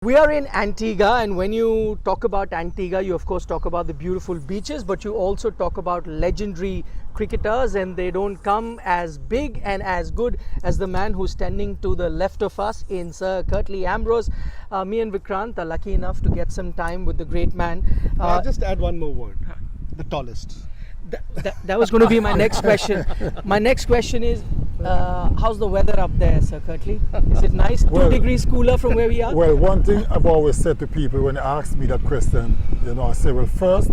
We are in Antigua, and when you talk about Antigua, you of course talk about the beautiful beaches, but you also talk about legendary cricketers, and they don't come as big and as good as the man who's standing to the left of us in Sir Curtly Ambrose. Me and Vikrant are lucky enough to get some time with the great man. I'll just add one more word. The tallest. That was going to be my next question. My next question is, how's the weather up there, Sir Curtly? Is it nice? 2 degrees cooler from where we are? Well, one thing I've always said to people when they ask me that question, I say, well, first,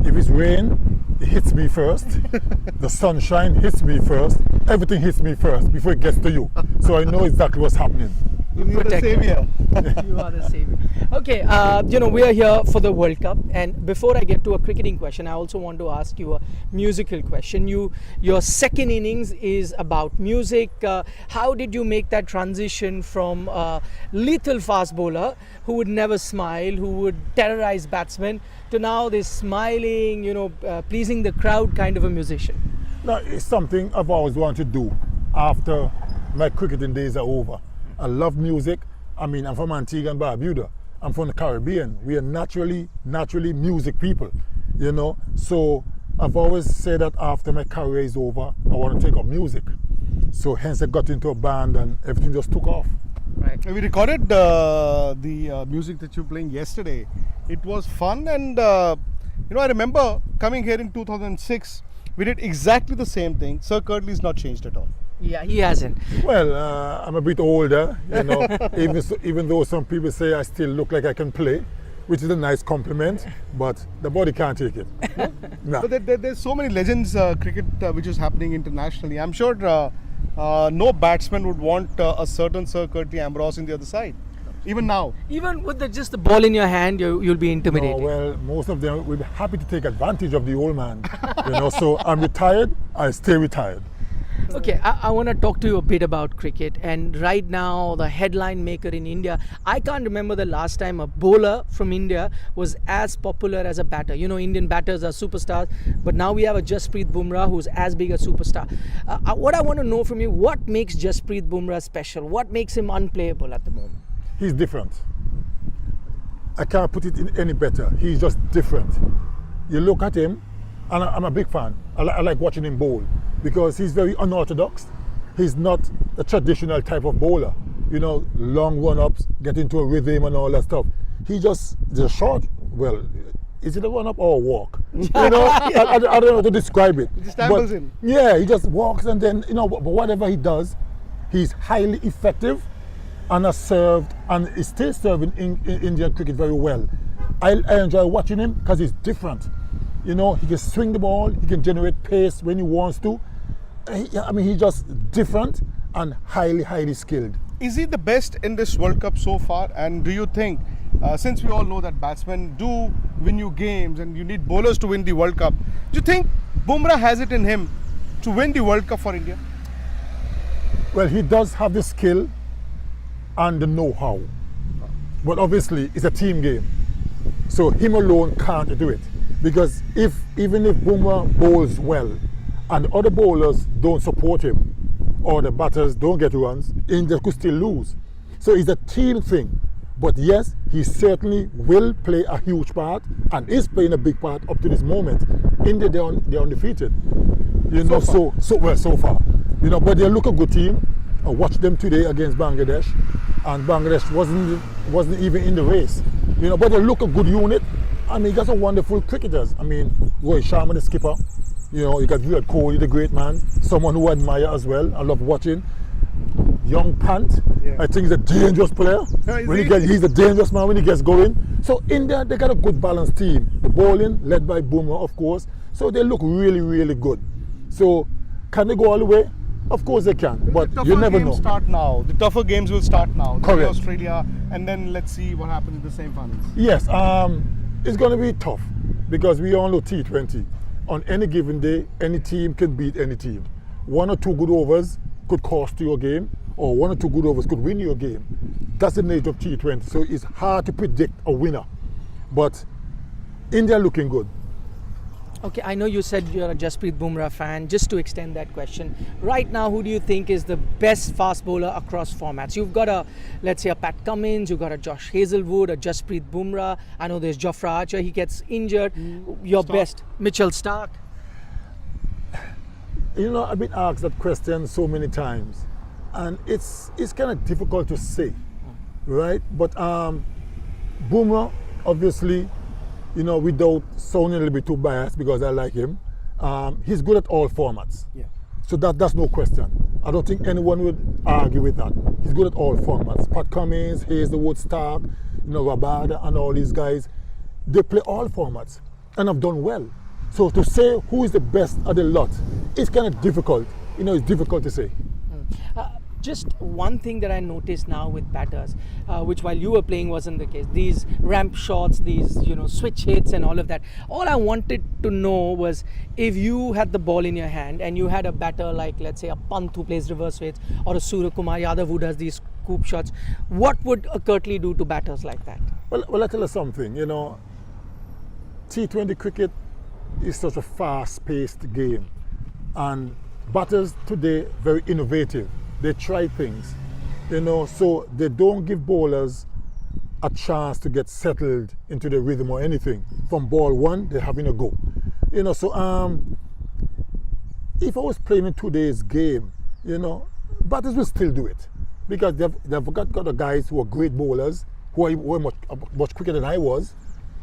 if it's rain, it hits me first. The sunshine hits me first. Everything hits me first before it gets to you. So I know exactly what's happening. You're the savior. You are the savior. Okay, we are here for the World Cup, and before I get to a cricketing question, I also want to ask you a musical question. Your second innings is about music. How did you make that transition from a lethal fast bowler who would never smile, who would terrorize batsmen, to now this smiling, pleasing the crowd kind of a musician? Now, it's something I've always wanted to do after my cricketing days are over. I love music. I'm from Antigua and Barbuda. I'm from the Caribbean. We are naturally music people, So I've always said that after my career is over, I want to take up music. So hence I got into a band and everything just took off. Right. We recorded the music that you were playing yesterday. It was fun, and I remember coming here in 2006. We did exactly the same thing. Sir Curtly's not changed at all. Yeah, he hasn't. Well, I'm a bit older, even though some people say I still look like I can play, which is a nice compliment, but the body can't take it. No. But there's so many legends cricket which is happening internationally. I'm sure no batsman would want a certain Sir Curtly Ambrose in the other side. Even now. Even with just the ball in your hand, you'll be intimidated. No, well, most of them will be happy to take advantage of the old man. So I'm retired, I stay retired. Okay, I want to talk to you a bit about cricket, and right now the headline maker in India, I can't remember the last time a bowler from India was as popular as a batter. Indian batters are superstars, but now we have a Jasprit Bumrah who's as big a superstar. What I want to know from you, what makes Jasprit Bumrah special? What makes him unplayable at the moment? He's different. I can't put it in any better. He's just different. You look at him, and I'm a big fan. I like watching him bowl because he's very unorthodox. He's not a traditional type of bowler. Long run-ups, get into a rhythm and all that stuff. The short, well, is it a run-up or a walk? I don't know how to describe it. He just stumbles in. Yeah, he just walks, and then, but whatever he does, he's highly effective and has served and is still serving in Indian cricket very well. I enjoy watching him because he's different. He can swing the ball, he can generate pace when he wants to. He's just different and highly skilled. Is he the best in this World Cup so far? And do you think, since we all know that batsmen do win you games and you need bowlers to win the World Cup, do you think Bumrah has it in him to win the World Cup for India? Well, he does have the skill and the know-how. But obviously, it's a team game. So him alone can't do it. Because even if Bumrah bowls well and the other bowlers don't support him or the batters don't get runs, India could still lose. So it's a team thing. But yes, he certainly will play a huge part and is playing a big part up to this moment. India, they're undefeated. So far. But they look a good team. I watched them today against Bangladesh, and Bangladesh wasn't even in the race. But they look a good unit. You got some wonderful cricketers. Rohit Sharma, the skipper. You got Virat Kohli, the great man, someone who I admire as well. I love watching. Young Pant, yeah. I think he's a dangerous player. He's a dangerous man when he gets going. So India, they got a good balanced team. The bowling, led by Bumrah, of course. So they look really good. So can they go all the way? Of course they can, but you never know. The tougher games will start now. Correct. Australia, and then let's see what happens in the semi-finals. Yes, it's going to be tough because we all know T20. On any given day, any team can beat any team. 1 or 2 good overs could cost you a game, or 1 or 2 good overs could win you a game. That's the nature of T20, so it's hard to predict a winner. But India looking good. Okay, I know you said you're a Jasprit Bumrah fan. Just to extend that question, right now, who do you think is the best fast bowler across formats? You've got let's say, a Pat Cummins, you've got a Josh Hazelwood, a Jasprit Bumrah. I know there's Jofra Archer, he gets injured. Your Stark. best, Mitchell Stark. You know, I've been asked that question so many times, and it's kind of difficult to say, right? But Bumrah, obviously, you know, without sounding a little bit too biased because I like him, he's good at all formats. Yeah. So that's no question. I don't think anyone would argue with that. He's good at all formats. Pat Cummins, Hazelwood, Stark, you know, Rabada, and all these guys, they play all formats and have done well. So to say who is the best of the lot, it's kind of difficult. You know, it's difficult to say. Just one thing that I noticed now with batters, which while you were playing wasn't the case, these ramp shots, these switch hits and all of that. All I wanted to know was if you had the ball in your hand and you had a batter like, let's say, a Pant who plays reverse hits or a Surya Kumar Yadav who does these scoop shots, what would a Curtly do to batters like that? Well, I tell you something, you know, T20 cricket is such a fast-paced game, and batters today very innovative. They try things, you know, so they don't give bowlers a chance to get settled into the rhythm or anything. From ball one, they're having a go, you know. So if I was playing in today's game, you know, batters will still do it because they've got the guys who are great bowlers who are much quicker than I was,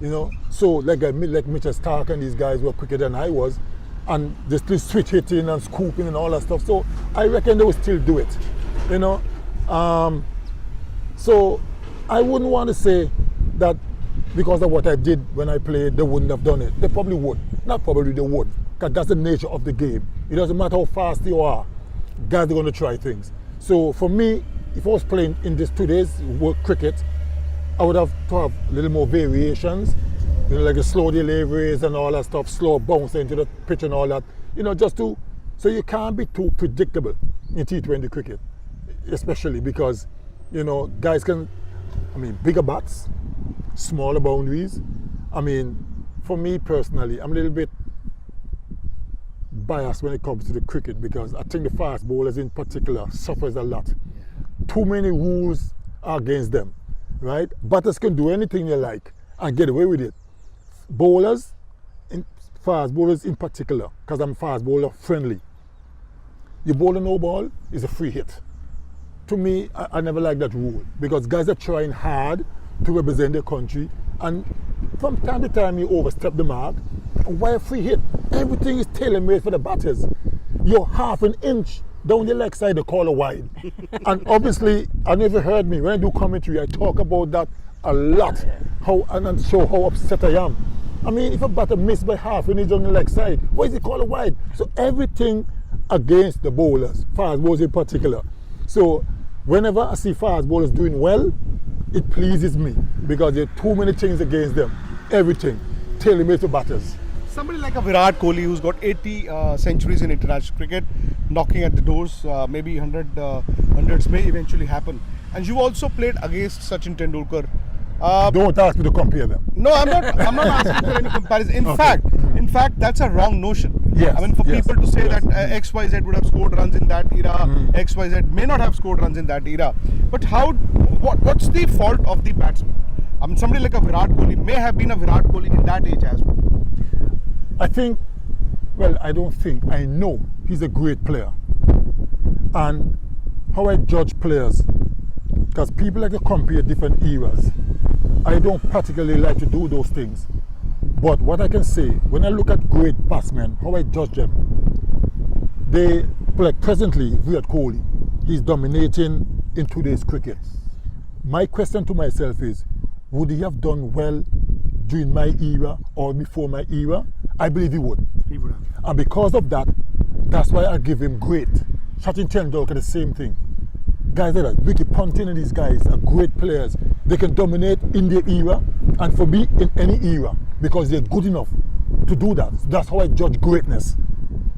you know. So like Mitchell Stark and these guys were quicker than I was, and they still switch hitting and scooping and all that stuff. So I reckon they will still do it, you know. So I wouldn't want to say that because of what I did when I played, they wouldn't have done it. They probably would. Not probably, they would. Because that's the nature of the game. It doesn't matter how fast you are, guys are going to try things. So for me, if I was playing in this today's world cricket, I would have to have a little more variations, you know, like the slow deliveries and all that stuff, slow bounce into the pitch and all that, you know, so you can't be too predictable in T20 cricket, especially because, you know, guys can, bigger bats, smaller boundaries. For me personally, I'm a little bit biased when it comes to the cricket because I think the fast bowlers in particular suffers a lot. Too many rules are against them, right? Batters can do anything they like and get away with it. Bowlers, fast bowlers in particular, because I'm fast bowler friendly, you bowl a no ball is a free hit. To me, I never like that rule because guys are trying hard to represent their country, and from time to time you overstep the mark. Why a free hit? Everything is tailor-made for the batters. You're half an inch down the leg side, they call a wide. And obviously, I never heard me when I do commentary, I talk about that a lot, and show how upset I am. If a batter missed by half an inch on the leg side, why is it called a wide? So everything against the bowlers, fast bowlers in particular. So whenever I see fast bowlers doing well, it pleases me because there are too many things against them. Everything tailor-made to batters. Somebody like a Virat Kohli who's got 80 centuries in international cricket, knocking at the doors, maybe hundreds may eventually happen. And you also played against Sachin Tendulkar. Don't ask me to compare them. No, I'm not asking for any comparison. In fact, that's a wrong notion. Yes, For yes, people to say yes. that XYZ would have scored runs in that era, XYZ may not have scored runs in that era. But what's the fault of the batsman? Somebody like a Virat Kohli may have been a Virat Kohli in that age as well. I know he's a great player. And how I judge players, because people like to compare different eras. I don't particularly like to do those things. But what I can say, when I look at great batsmen, how I judge them, presently, Virat Kohli, he's dominating in today's cricket. My question to myself is, would he have done well during my era or before my era? I believe he would. He would have. And because of that, that's why I give him great. Sachin Tendulkar, the same thing. Guys like that, Ricky Ponting and these guys are great players. They can dominate in their era and for me in any era because they're good enough to do that. That's how I judge greatness.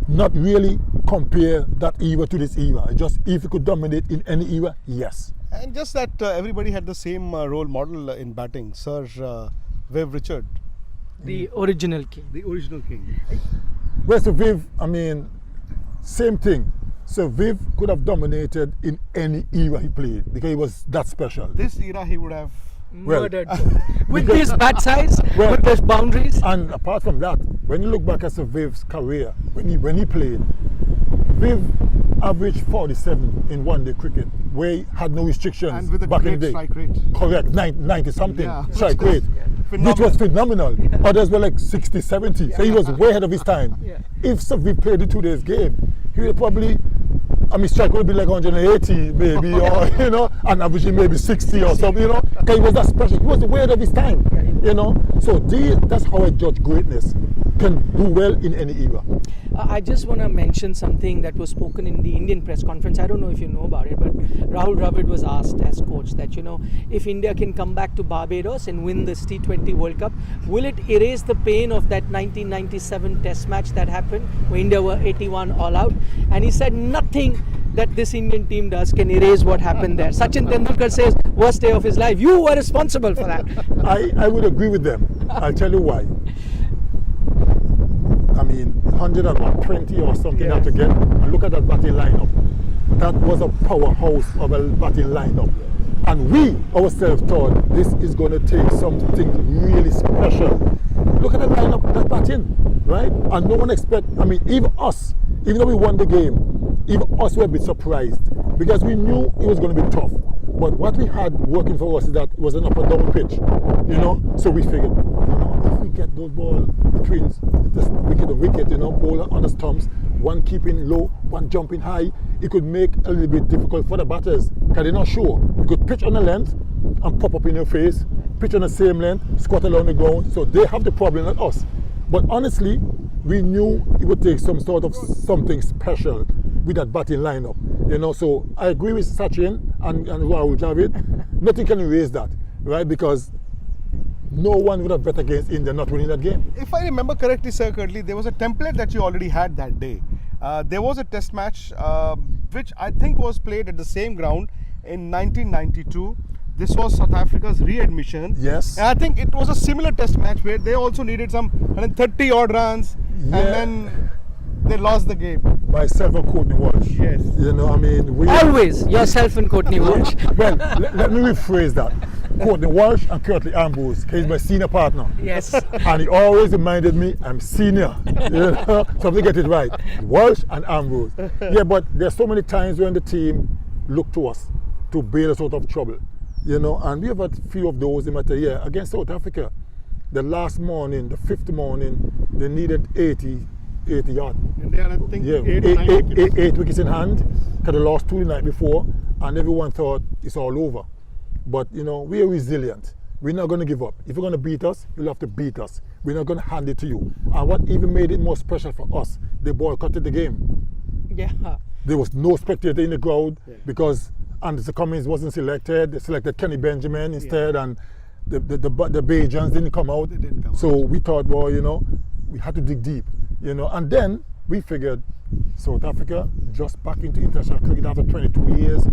Not really compare that era to this era. Just if you could dominate in any era, yes. And just that everybody had the same role model in batting, Sir Viv Richard. The original king. The original king. Well, so Viv, I mean, same thing. So Viv could have dominated in any era he played because he was that special. This era he would have. Well, Murdered. With his bat size, Well, with those boundaries. And apart from that, when you look back at Sir Viv's career, when he played, Viv averaged 47 in one-day cricket, where he had no restrictions And with a back in great the day. strike rate. Correct, 90 something Yeah. strike rate, which was phenomenal. Others were like 60, 70. So he was way ahead of his time. Yeah. If Sir Viv played the 2 days game, he would probably, I mean, strike would be like 180 maybe, or you know, and averaging maybe 60 or something, you know, because he was that special. He was way ahead of his time, you know. So that's how I judge greatness. Can do well in any era. I just want to mention something that was spoken in the Indian press conference. I don't know if you know about it, but Rahul Dravid was asked as coach that, you know, if India can come back to Barbados and win this T20 World Cup, will it erase the pain of that 1997 Test match that happened where India were 81 all out? And he said nothing that this Indian team does can erase what happened there. Sachin Tendulkar says, worst day of his life. You were responsible for that. I would agree with them. I'll tell you why. I mean, 120 or something Yeah. have to get. And look at that batting lineup. That was a powerhouse of a batting lineup. And we ourselves thought this is going to take something really special. Look at the lineup, that batting, right? And no one I mean, even us, even though we won the game, even us were a bit surprised because we knew it was going to be tough. But what we had working for us is that it was an up and down pitch, you know. So we figured, you know, if we get those balls between the wicket and wicket, you know, bowler on the stumps, one keeping low, one jumping high, it could make a little bit difficult for the batters because they're not sure. You could pitch on the length and pop up in your face, pitch on the same length, squat along the ground. So they have the problem, not us. But honestly, we knew it would take some sort of something special with that batting lineup, you know. So I agree with Sachin and Rahul Dravid. Nothing can erase that, right? Because no one would have bet against India not winning that game. If I remember correctly, Sir Curtly, there was a template that you already had that day. There was a test match which I think was played at the same ground in 1992. This was South Africa's readmission. Yes. And I think it was a similar test match where they also needed some 130 odd runs, Yeah. and then they lost the game. Myself and Courtney Walsh. Yes. You know, I mean, we Always yourself and Courtney Walsh. well, let me rephrase that. Courtney Walsh and Curtly Ambrose. He's my senior partner. Yes. And he always reminded me I'm senior. You know, so to get it right. Walsh and Ambrose. Yeah, but there's so many times when the team look to us to bail us out of trouble. You know, and we have had a few of those in my year against South Africa. The last morning, the fifth morning, they needed 80 yards. And they had, I think, Yeah, 8 or 9 wickets. eight wickets in hand, because they lost 2 the night before, and everyone thought it's all over. But you know, we are resilient. We're not going to give up. If you're going to beat us, you'll have to beat us. We're not going to hand it to you. And what even made it more special for us, they boycotted the game. Yeah. There was no spectator in the crowd because Anderson Cummings wasn't selected. They selected Kenny Benjamin instead, and the Bajans didn't come out. They didn't come so we thought, well, you know, we had to dig deep, you know. And then we figured South Africa just back into international cricket after 22 years.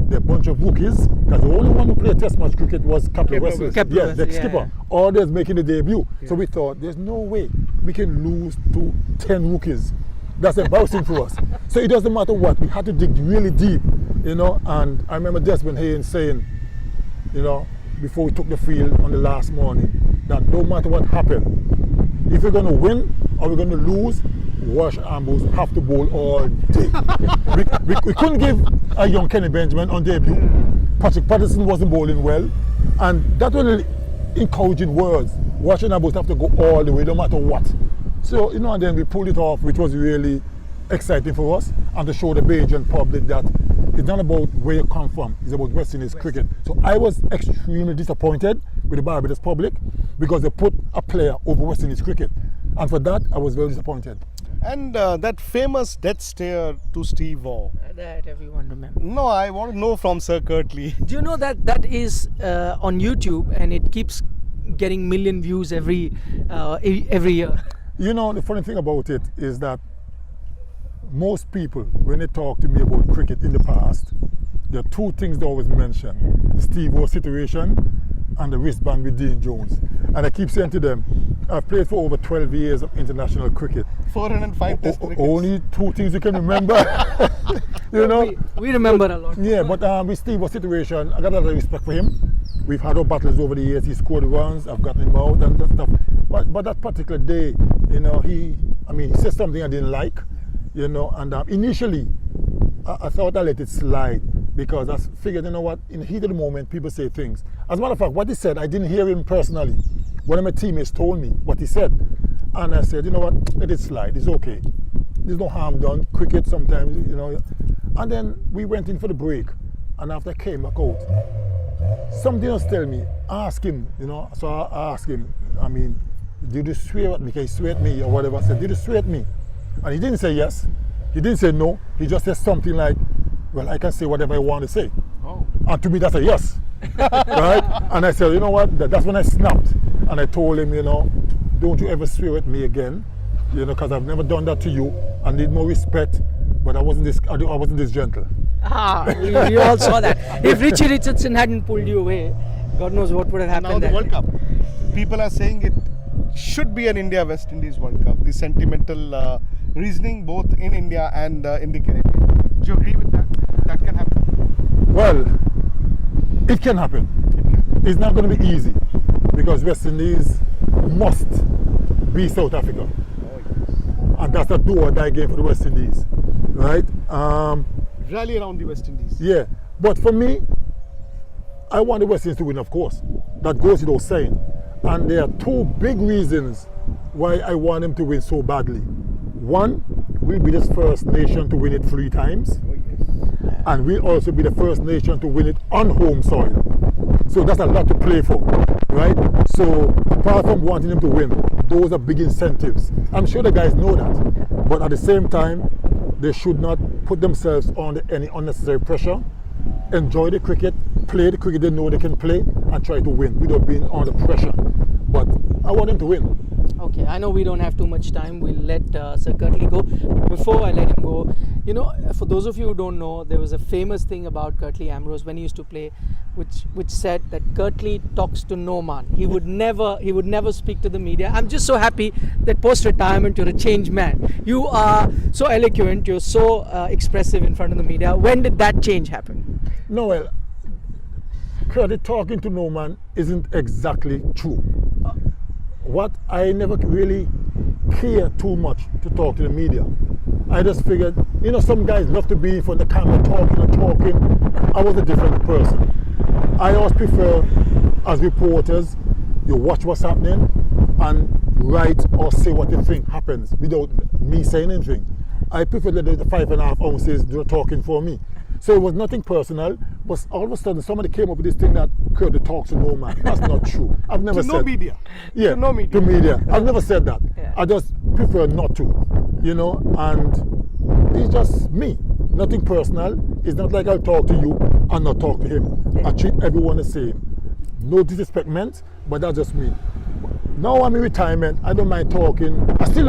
They're a bunch of rookies, because the only one who played Test match cricket was Captain Wesley. Captain Yeah, Wesley, the yeah, skipper. yeah. Others making the debut. So we thought, there's no way we can lose to 10 rookies. That's embarrassing for us. So it doesn't matter what, we had to dig really deep, you know. And I remember Desmond Haynes saying, you know, before we took the field on the last morning, that no matter what happened, if we're going to win or we're going to lose, Walsh and Ambrose have to bowl all day. we couldn't give a young Kenny Benjamin on debut. Patrick Patterson wasn't bowling well, and that was really encouraging words. Walsh and Ambrose have to go all the way, no matter what. So, you know, and then we pulled it off, which was really exciting for us, and to show the Bajan public that it's not about where you come from, it's about West Indies cricket. So I was extremely disappointed with the Barbados public because they put a player over West Indies cricket. And for that, I was very disappointed. And that famous death stare to Steve Waugh. That everyone remembers. No, I want to know from Sir Curtly. Do you know that is on YouTube, and it keeps getting million views every year? You know, the funny thing about it is that most people, when they talk to me about cricket in the past, there are 2 things they always mention: the Steve Waugh situation and the wristband with Dean Jones. And I keep saying to them, I've played for over 12 years of international cricket. 405 test crickets. Only 2 things you can remember. You know? We remember a lot. Yeah, but with Steve's situation, I got a lot of respect for him. We've had our battles over the years. He scored runs, I've gotten him out and that stuff. But that particular day, you know, he said something I didn't like, you know, and initially I thought I let it slide because I figured, you know what, in the heat of the moment, people say things. As a matter of fact, what he said, I didn't hear him personally. One of my teammates told me what he said. And I said, you know what, let it slide, it's okay. There's no harm done. Cricket sometimes, you know. And then we went in for the break. And after I came back out, something else tell me, ask him, you know. So I asked him, did you swear at me? Can you swear at me or whatever? I said, did you swear at me? And he didn't say yes. He didn't say no. He just said something like, well, I can say whatever I want to say. Oh. And to me, that's a yes. Right? And I said, you know what? That's when I snapped. And I told him, you know, don't you ever swear at me again, you know, because I've never done that to you. I need more respect, but I wasn't this gentle. We all saw that. If Richie Richardson hadn't pulled you away, God knows what would have happened. Now the World Cup. People are saying it should be an India-West Indies World Cup. The sentimental reasoning both in India and in the Caribbean. Do you agree with that? That can happen? Well, it can happen. It's not going to be easy because West Indies must be South Africa. And that's a do or die game for the West Indies, right? Rally around the West Indies. Yeah, but for me, I want the West Indies to win, of course. That goes without saying. And there are 2 big reasons why I want them to win so badly. One, we'll be the first nation to win it 3 times. Oh, yes. And we'll also be the first nation to win it on home soil. So that's a lot to play for, right? So apart from wanting them to win, those are big incentives. I'm sure the guys know that. But at the same time, they should not put themselves under any unnecessary pressure. Enjoy the cricket, play the cricket they know they can play, and try to win without being under pressure. But I want them to win. Okay, I know we don't have too much time. We'll let Sir Curtly go. But before I let him go, you know, for those of you who don't know, there was a famous thing about Curtly Ambrose when he used to play, which said that Curtly talks to no man. He would never speak to the media. I'm just so happy that post-retirement you're a changed man. You are so eloquent. You're so expressive in front of the media. When did that change happen? No, well, Curtly talking to no man isn't exactly true. What I never really care too much to talk to the media. I just figured, you know, some guys love to be in front of the camera talking. I was a different person. I always prefer, as reporters, you watch what's happening and write or say what you think happens without me saying anything. I prefer the 5.5 ounces do talking for me. So it was nothing personal, but all of a sudden somebody came up with this thing that Curtly talks to no man. That's not true. I've never said. No media. Yeah, to no media. To media. I've never said that. Yeah. I just prefer not to, you know, and it's just me. Nothing personal. It's not like I'll talk to you and not talk to him. Yeah. I treat everyone the same. No disrespect meant, but that's just me. Now I'm in retirement. I don't mind talking. I still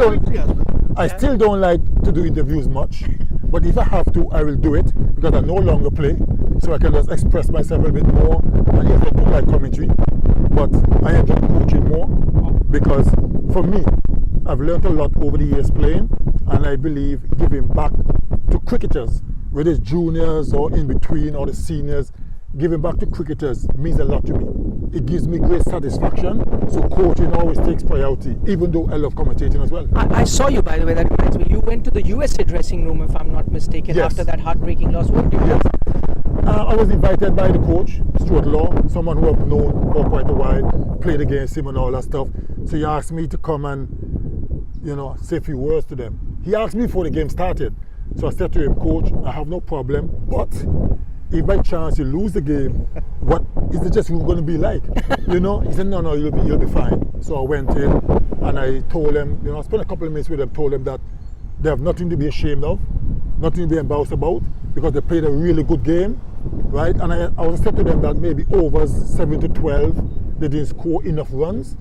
don't like to do interviews much. But if I have to, I will do it because I no longer play, so I can just express myself a bit more. And yes, I do like commentary, but I enjoy coaching more because for me, I've learned a lot over the years playing, and I believe giving back to cricketers, whether it's juniors or in between or the seniors, giving back to cricketers means a lot to me. It gives me great satisfaction, so coaching always takes priority, even though I love commentating as well. I saw you, by the way, that reminds me. You went to the USA dressing room, if I'm not mistaken, Yes. after that heartbreaking loss. What did you do? Yes. I was invited by the coach, Stuart Law, someone who I've known for quite a while, played against him and all that stuff. So he asked me to come and, you know, say a few words to them. He asked me before the game started. So I said to him, Coach, I have no problem, but if by chance you lose the game, what is the dressing room going to be like? You know? He said, no, you'll be fine. So I went in and I told him, you know, I spent a couple of minutes with them, told them that they have nothing to be ashamed of, nothing to be embarrassed about, because they played a really good game, right? And I was said to them that maybe overs 7 to 12, they didn't score enough runs,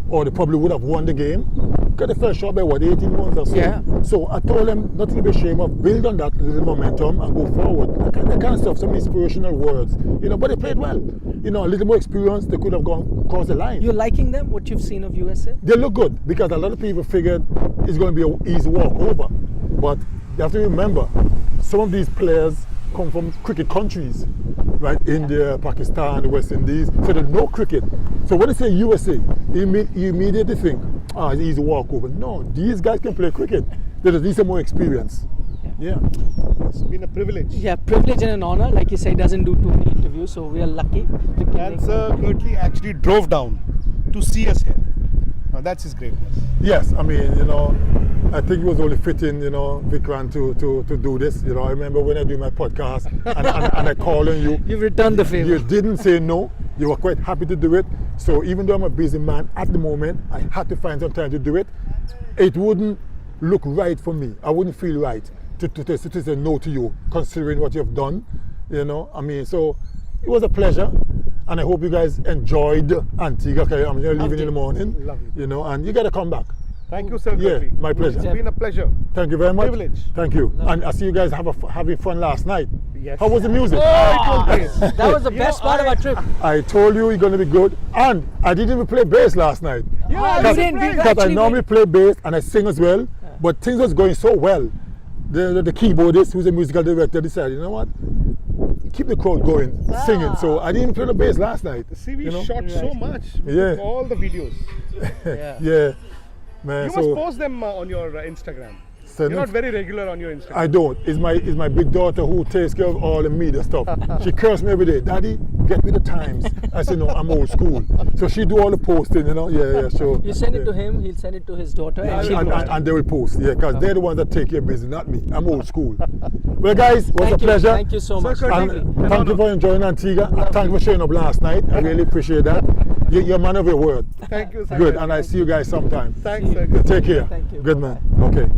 or they probably would have won the game, because they fell short by 18 runs or so. Yeah. So I told them nothing to be ashamed of, build on that little momentum and go forward. That kind of stuff, some inspirational words, you know, but they played well. a little more experience, they could have gone across the line. You're liking them? What you've seen of USA? They look good because a lot of people figured it's going to be an easy walkover. But you have to remember, some of these players come from cricket countries, right? India, Pakistan, the West Indies, so they know cricket. So when they say USA, you immediately think, it's an easy walkover. No, these guys can play cricket. They just need some more experience. Yeah. It's been a privilege. Yeah, privilege and an honor. Like you said, doesn't do too many interviews, so we are lucky. And Sir Curtly actually drove down to see us here. Now that's his greatness. Yes, I mean, I think it was only fitting, Vikrant, to do this. I remember when I do my podcast and I called on you. You've returned the favor. You didn't say no. You were quite happy to do it. So even though I'm a busy man at the moment, I had to find some time to do it. It wouldn't look right for me. I wouldn't feel right to say no to you, considering what you've done. So it was a pleasure. And I hope you guys enjoyed Antigua. Okay, I'm leaving in the morning. Lovely. And you got to come back. Thank you, Sir Yeah, Curtly. my pleasure. It's been a pleasure. Thank you very much. Privilege. Thank you. And I see you guys having fun last night. Yes. How was the music? That was the best part of our trip. I told you it's going to be good. And I didn't even play bass last night. Yeah, we didn't. We Because I actually normally play bass and I sing as well. But things was going so well. The keyboardist, who's a musical director, decided, you know what? Keep the crowd going, singing. So I didn't play the bass last night. See, we shot so much. We Yeah. took all the videos. Yeah, man. You must post them on your Instagram. Send You're it. not very regular on your Instagram. I don't. It's my big daughter who takes care of all the media stuff. She curses me every day. Daddy, get with the times. I say, no, I'm old school. So she do all the posting, Yeah, sure. You send it to him, he'll send it to his daughter, and she'll post it. And they will post, because they're the ones that take your business, not me. I'm old school. Well, guys, it was a pleasure. Thank you so much. Sir Curtly, And thank you for enjoying Antigua. Thank you for showing up last night. I really appreciate that. You're a man of your word. Thank you, Sir Good, Curtly. and I see you guys sometime. Thanks, Sir Curtly. Take care. Thank you. Good man. Okay.